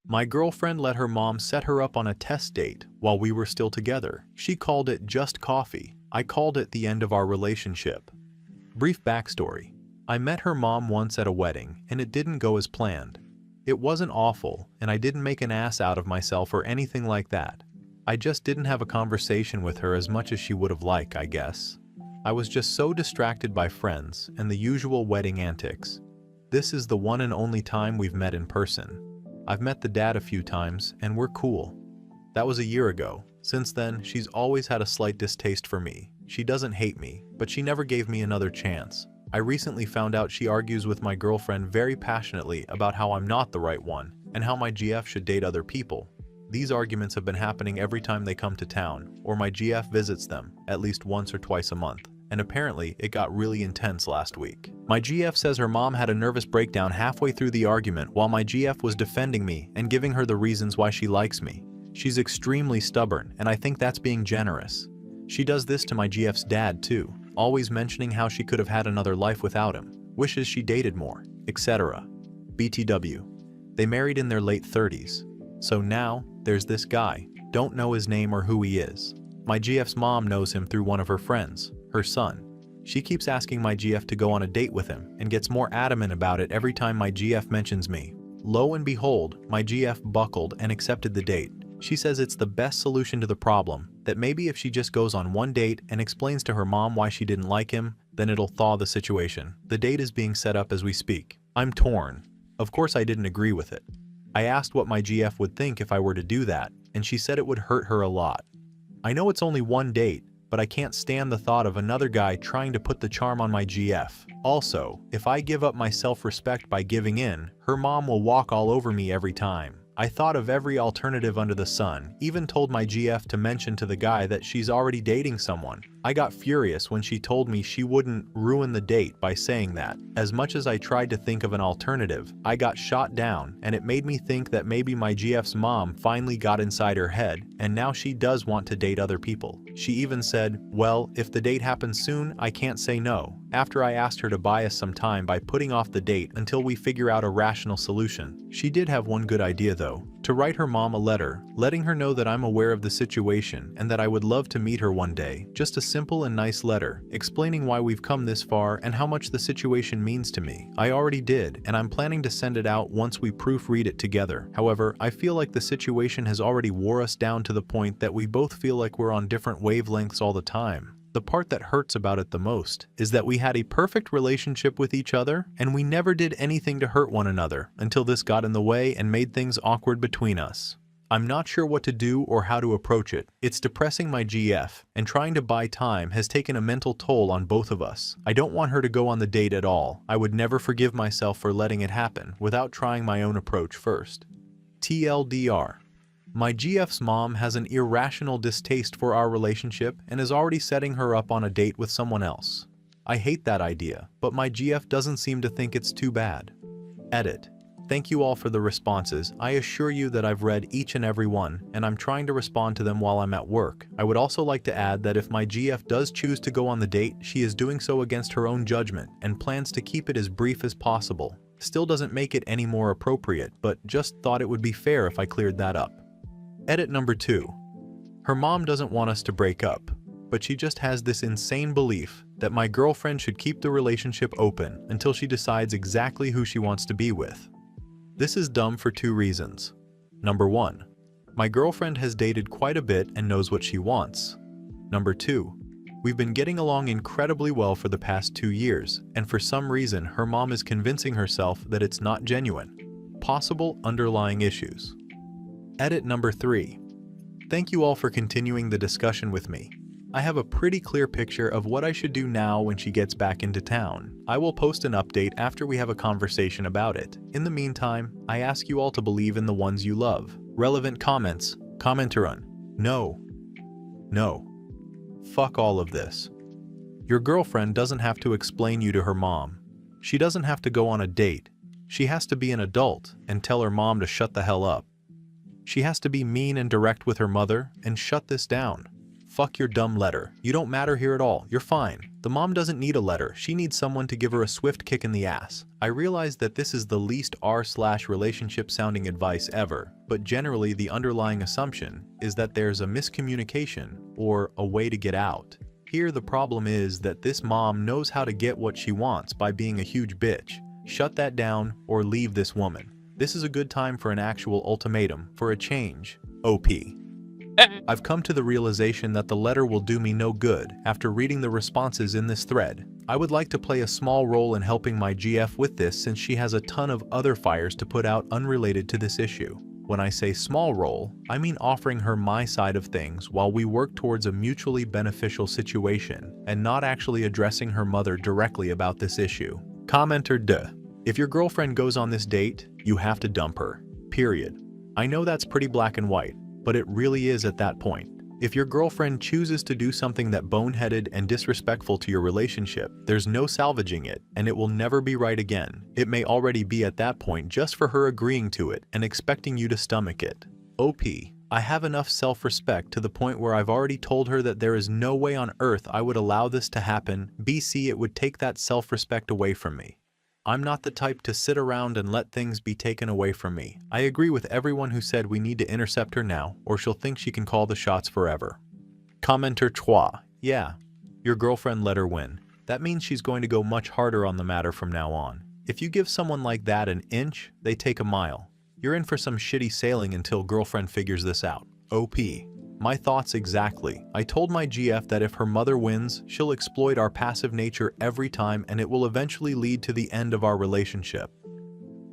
My girlfriend let her mom set her up on a test date while we were still together. She called it just coffee. I called it the end of our relationship. Brief backstory. I met her mom once at a wedding, and it didn't go as planned. It wasn't awful, and I didn't make an ass out of myself or anything like that. I just didn't have a conversation with her as much as she would have liked, I guess. I was just so distracted by friends and the usual wedding antics. This is the one and only time we've met in person. I've met the dad a few times, and we're cool. That was a year ago. Since then, she's always had a slight distaste for me. She doesn't hate me, but she never gave me another chance. I recently found out she argues with my girlfriend very passionately about how I'm not the right one, and how my GF should date other people. These arguments have been happening every time they come to town, or my GF visits them, at least once or twice a month. And apparently, it got really intense last week. My GF says her mom had a nervous breakdown halfway through the argument while my GF was defending me and giving her the reasons why she likes me. She's extremely stubborn, and I think that's being generous. She does this to my GF's dad too, always mentioning how she could have had another life without him, wishes she dated more, etc. BTW. They married in their late 30s. So now, there's this guy. Don't know his name or who he is. My GF's mom knows him through one of her friends, her son. She keeps asking my GF to go on a date with him and gets more adamant about it every time my GF mentions me. Lo and behold, my GF buckled and accepted the date. She says it's the best solution to the problem, that maybe if she just goes on one date and explains to her mom why she didn't like him, then it'll thaw the situation. The date is being set up as we speak. I'm torn. Of course I didn't agree with it. I asked what my GF would think if I were to do that, and she said it would hurt her a lot. I know it's only one date, but I can't stand the thought of another guy trying to put the charm on my GF. Also, if I give up my self-respect by giving in, her mom will walk all over me every time. I thought of every alternative under the sun, even told my GF to mention to the guy that she's already dating someone. I got furious when she told me she wouldn't ruin the date by saying that. As much as I tried to think of an alternative, I got shot down, and it made me think that maybe my GF's mom finally got inside her head, and now she does want to date other people. She even said, well, if the date happens soon, I can't say no, after I asked her to buy us some time by putting off the date until we figure out a rational solution. She did have one good idea though, to write her mom a letter, letting her know that I'm aware of the situation and that I would love to meet her one day. Just a simple and nice letter, explaining why we've come this far and how much the situation means to me. I already did, and I'm planning to send it out once we proofread it together. However, I feel like the situation has already wore us down to the point that we both feel like we're on different wavelengths all the time. The part that hurts about it the most is that we had a perfect relationship with each other, and we never did anything to hurt one another until this got in the way and made things awkward between us. I'm not sure what to do or how to approach it. It's depressing my GF, and trying to buy time has taken a mental toll on both of us. I don't want her to go on the date at all. I would never forgive myself for letting it happen without trying my own approach first. TLDR. My GF's mom has an irrational distaste for our relationship and is already setting her up on a date with someone else. I hate that idea, but my GF doesn't seem to think it's too bad. Edit. Thank you all for the responses. I assure you that I've read each and every one, and I'm trying to respond to them while I'm at work. I would also like to add that if my GF does choose to go on the date, she is doing so against her own judgment and plans to keep it as brief as possible. Still doesn't make it any more appropriate, but just thought it would be fair if I cleared that up. Edit number 2. Her mom doesn't want us to break up, but she just has this insane belief that my girlfriend should keep the relationship open until she decides exactly who she wants to be with. This is dumb for 2 reasons. Number 1. My girlfriend has dated quite a bit and knows what she wants. Number 2. We've been getting along incredibly well for the past 2 years, and for some reason her mom is convincing herself that it's not genuine. Possible underlying issues. Edit number 3. Thank you all for continuing the discussion with me. I have a pretty clear picture of what I should do now when she gets back into town. I will post an update after we have a conversation about it. In the meantime, I ask you all to believe in the ones you love. Relevant comments. Commentarun. No. No. Fuck all of this. Your girlfriend doesn't have to explain you to her mom. She doesn't have to go on a date. She has to be an adult and tell her mom to shut the hell up. She has to be mean and direct with her mother and shut this down. Fuck your dumb letter. You don't matter here at all. You're fine. The mom doesn't need a letter. She needs someone to give her a swift kick in the ass. I realize that this is the least r/relationship sounding advice ever, but generally the underlying assumption is that there's a miscommunication or a way to get out. Here the problem is that this mom knows how to get what she wants by being a huge bitch. Shut that down or leave this woman. This is a good time for an actual ultimatum for a change. OP. I've come to the realization that the letter will do me no good after reading the responses in this thread. I would like to play a small role in helping my GF with this since she has a ton of other fires to put out unrelated to this issue. When I say small role, I mean offering her my side of things while we work towards a mutually beneficial situation and not actually addressing her mother directly about this issue. Commenter duh. If your girlfriend goes on this date, you have to dump her. Period. I know that's pretty black and white, but it really is at that point. If your girlfriend chooses to do something that boneheaded and disrespectful to your relationship, there's no salvaging it, and it will never be right again. It may already be at that point just for her agreeing to it and expecting you to stomach it. OP. I have enough self-respect to the point where I've already told her that there is no way on earth I would allow this to happen. BC, it would take that self-respect away from me. I'm not the type to sit around and let things be taken away from me. I agree with everyone who said we need to intercept her now, or she'll think she can call the shots forever. Commenter Chua. Yeah, your girlfriend let her win. That means she's going to go much harder on the matter from now on. If you give someone like that an inch, they take a mile. You're in for some shitty sailing until girlfriend figures this out. OP. My thoughts exactly. I told my GF that if her mother wins, she'll exploit our passive nature every time and it will eventually lead to the end of our relationship.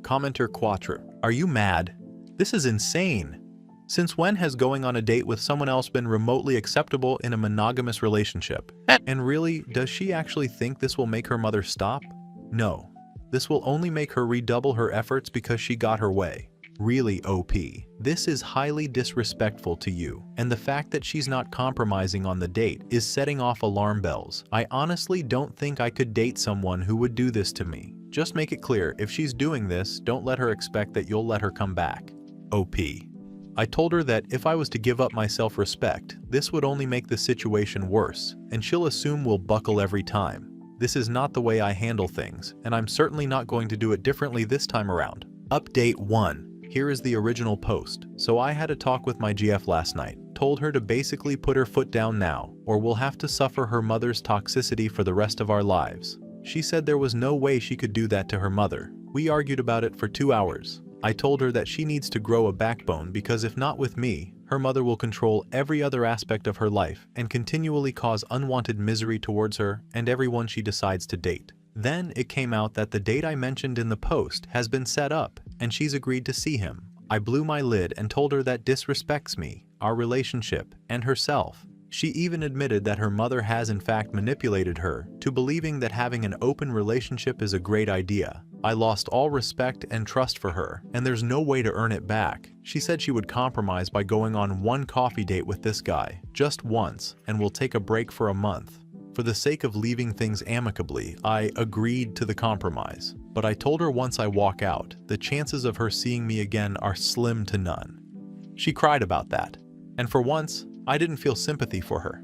Commenter Quattro. Are you mad? This is insane. Since when has going on a date with someone else been remotely acceptable in a monogamous relationship? And really, does she actually think this will make her mother stop? No. This will only make her redouble her efforts because she got her way. Really, OP. This is highly disrespectful to you, and the fact that she's not compromising on the date is setting off alarm bells. I honestly don't think I could date someone who would do this to me. Just make it clear, if she's doing this, don't let her expect that you'll let her come back. OP. I told her that if I was to give up my self-respect, this would only make the situation worse, and she'll assume we'll buckle every time. This is not the way I handle things, and I'm certainly not going to do it differently this time around. Update 1. Here is the original post. So I had a talk with my GF last night. Told her to basically put her foot down now, or we'll have to suffer her mother's toxicity for the rest of our lives. She said there was no way she could do that to her mother. We argued about it for 2 hours. I told her that she needs to grow a backbone because if not with me, her mother will control every other aspect of her life and continually cause unwanted misery towards her and everyone she decides to date. Then it came out that the date I mentioned in the post has been set up and she's agreed to see him. I blew my lid and told her that disrespects me, our relationship, and herself. She even admitted that her mother has in fact manipulated her to believing that having an open relationship is a great idea. I lost all respect and trust for her, and there's no way to earn it back. She said she would compromise by going on one coffee date with this guy, just once, and will take a break for a month. For the sake of leaving things amicably, I agreed to the compromise. But I told her once I walk out, the chances of her seeing me again are slim to none. She cried about that, and for once, I didn't feel sympathy for her.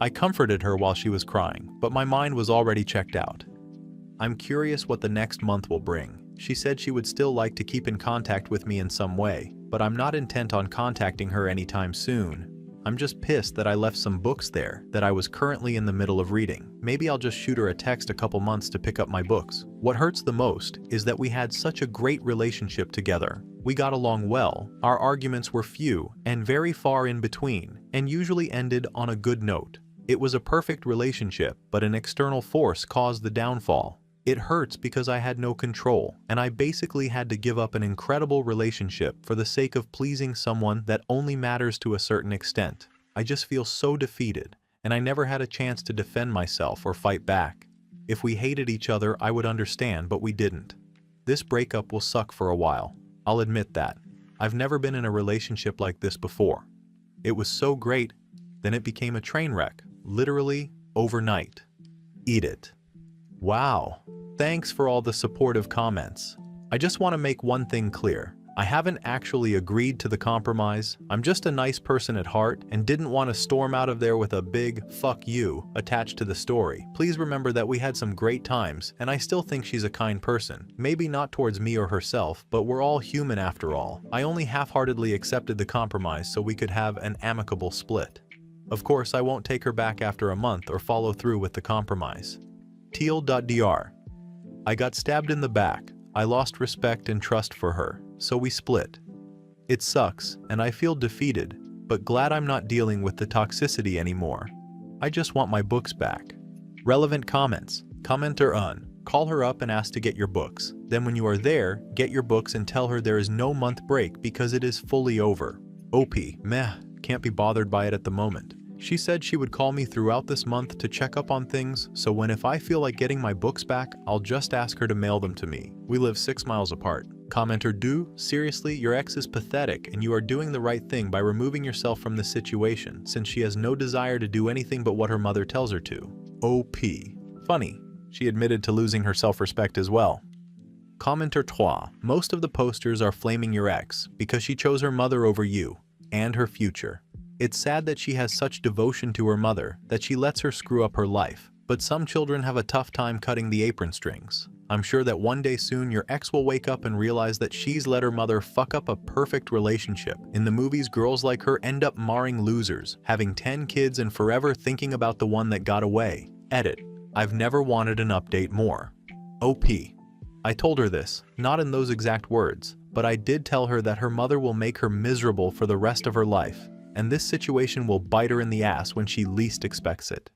I comforted her while she was crying, but my mind was already checked out. I'm curious what the next month will bring. She said she would still like to keep in contact with me in some way, but I'm not intent on contacting her anytime soon. I'm just pissed that I left some books there that I was currently in the middle of reading. Maybe I'll just shoot her a text a couple months to pick up my books. What hurts the most is that we had such a great relationship together. We got along well, our arguments were few and very far in between, and usually ended on a good note. It was a perfect relationship, but an external force caused the downfall. It hurts because I had no control, and I basically had to give up an incredible relationship for the sake of pleasing someone that only matters to a certain extent. I just feel so defeated, and I never had a chance to defend myself or fight back. If we hated each other, I would understand, but we didn't. This breakup will suck for a while. I'll admit that. I've never been in a relationship like this before. It was so great, then it became a train wreck, literally overnight. Eat it. Wow. Thanks for all the supportive comments. I just want to make one thing clear. I haven't actually agreed to the compromise. I'm just a nice person at heart and didn't want to storm out of there with a big "fuck you" attached to the story. Please remember that we had some great times and I still think she's a kind person. Maybe not towards me or herself, but we're all human after all. I only half-heartedly accepted the compromise so we could have an amicable split. Of course, I won't take her back after a month or follow through with the compromise. Teal.dr. I got stabbed in the back. I lost respect and trust for her, so we split. It sucks, and I feel defeated, but glad I'm not dealing with the toxicity anymore. I just want my books back. Relevant comments. Commenter un. Call her up and ask to get your books. Then when you are there, get your books and tell her there is no month break because it is fully over. OP. Meh. Can't be bothered by it at the moment. She said she would call me throughout this month to check up on things, so if I feel like getting my books back, I'll just ask her to mail them to me. We live 6 miles apart. Commenter do, seriously, your ex is pathetic and you are doing the right thing by removing yourself from this situation since she has no desire to do anything but what her mother tells her to. OP. Funny. She admitted to losing her self-respect as well. Commenter 3. Most of the posters are flaming your ex because she chose her mother over you and her future. It's sad that she has such devotion to her mother that she lets her screw up her life, but some children have a tough time cutting the apron strings. I'm sure that one day soon your ex will wake up and realize that she's let her mother fuck up a perfect relationship. In the movies, girls like her end up marring losers, having 10 kids and forever thinking about the one that got away. Edit. I've never wanted an update more. OP. I told her this, not in those exact words, but I did tell her that her mother will make her miserable for the rest of her life, and this situation will bite her in the ass when she least expects it.